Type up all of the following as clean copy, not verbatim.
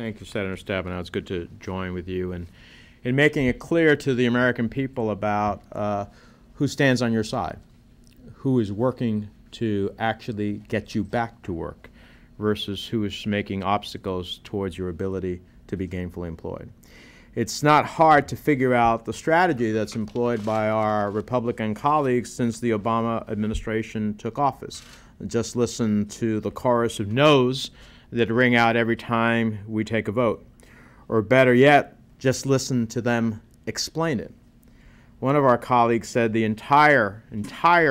Thank you, Senator Stabenow. It's good to join with you in making it clear to the American people about who stands on your side, who is working to actually get you back to work versus who is making obstacles towards your ability to be gainfully employed. It's not hard to figure out the strategy that's employed by our Republican colleagues since the Obama administration took office. Just listen to the chorus of no's that ring out every time we take a vote. Or better yet, just listen to them explain it. One of our colleagues said the entire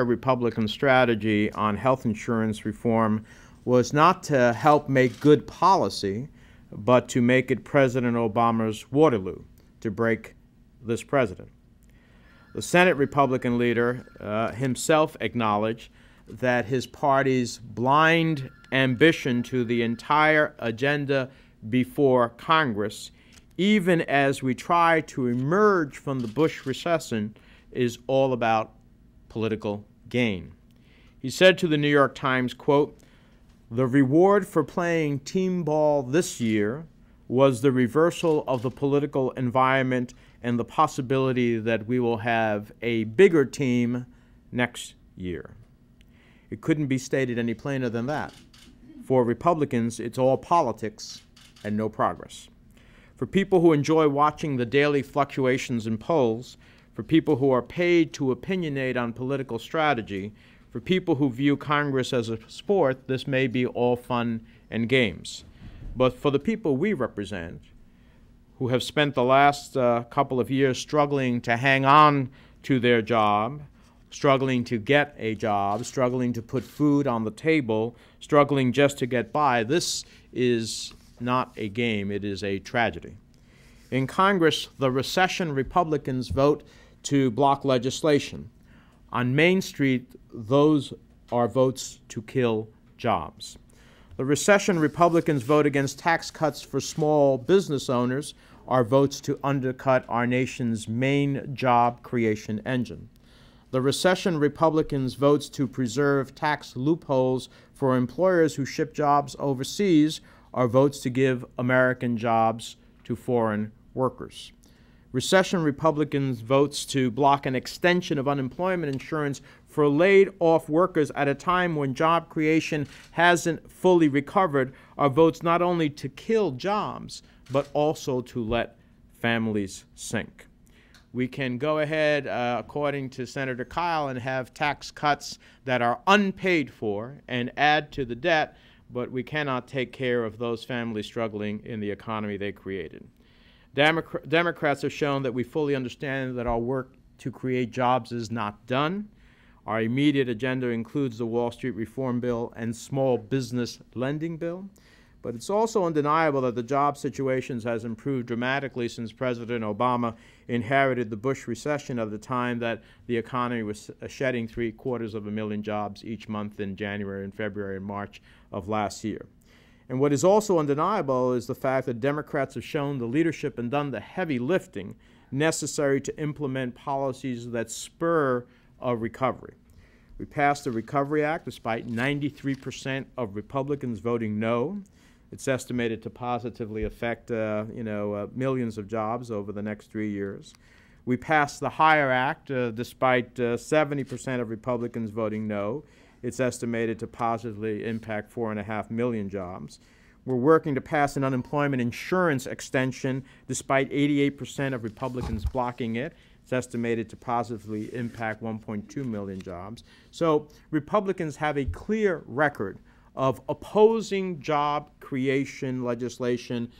Republican strategy on health insurance reform was not to help make good policy, but to make it President Obama's Waterloo, to break this president. The Senate Republican leader himself acknowledged that his party's blind ambition to the entire agenda before Congress, even as we try to emerge from the Bush recession, is all about political gain. He said to the New York Times, quote, "The reward for playing team ball this year was the reversal of the political environment and the possibility that we will have a bigger team next year." It couldn't be stated any plainer than that. For Republicans, it's all politics and no progress. For people who enjoy watching the daily fluctuations in polls, for people who are paid to opinionate on political strategy, for people who view Congress as a sport, this may be all fun and games. But for the people we represent, who have spent the last couple of years struggling to hang on to their job, struggling to get a job, struggling to put food on the table, struggling just to get by, this is not a game, it is a tragedy. In Congress, the recession Republicans vote to block legislation. On Main Street, those are votes to kill jobs. The recession Republicans vote against tax cuts for small business owners are votes to undercut our nation's main job creation engine. The recession Republicans votes to preserve tax loopholes for employers who ship jobs overseas are votes to give American jobs to foreign workers. Recession Republicans votes to block an extension of unemployment insurance for laid-off workers at a time when job creation hasn't fully recovered are votes not only to kill jobs, but also to let families sink. We can go ahead, according to Senator Kyl, and have tax cuts that are unpaid for and add to the debt, but we cannot take care of those families struggling in the economy they created. Democrats have shown that we fully understand that our work to create jobs is not done. Our immediate agenda includes the Wall Street Reform Bill and Small Business Lending Bill. But it's also undeniable that the job situation has improved dramatically since President Obama inherited the Bush recession at the time that the economy was shedding 750,000 jobs each month in January and February and March of last year. And what is also undeniable is the fact that Democrats have shown the leadership and done the heavy lifting necessary to implement policies that spur a recovery. We passed the Recovery Act despite 93% of Republicans voting no. It's estimated to positively affect millions of jobs over the next 3 years. We passed the Hire Act despite 70% of Republicans voting no. It's estimated to positively impact 4.5 million jobs. We're working to pass an unemployment insurance extension despite 88% of Republicans blocking it. It's estimated to positively impact 1.2 million jobs. So Republicans have a clear record of opposing job creation legislation,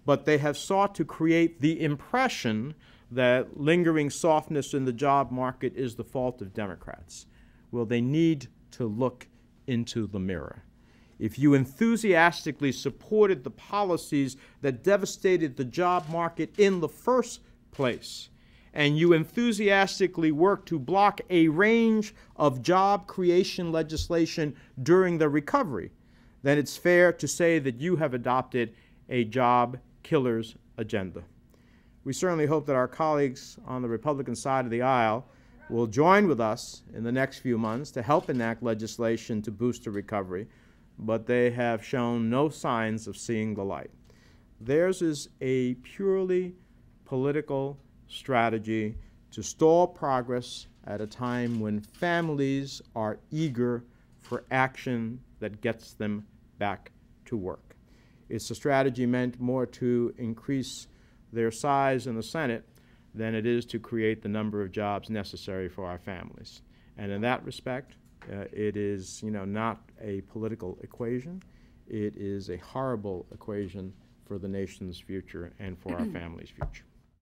but they have sought to create the impression that lingering softness in the job market is the fault of Democrats. Well, they need to look into the mirror. If you enthusiastically supported the policies that devastated the job market in the first place, and you enthusiastically worked to block a range of job creation legislation during the recovery, then it's fair to say that you have adopted a job killer's agenda. We certainly hope that our colleagues on the Republican side of the aisle will join with us in the next few months to help enact legislation to boost the recovery, but they have shown no signs of seeing the light. Theirs is a purely political strategy to stall progress at a time when families are eager for action that gets them back to work. It's a strategy meant more to increase their size in the Senate than it is to create the number of jobs necessary for our families. And in that respect, it is, not a political equation. It is a horrible equation for the nation's future and for our families' future.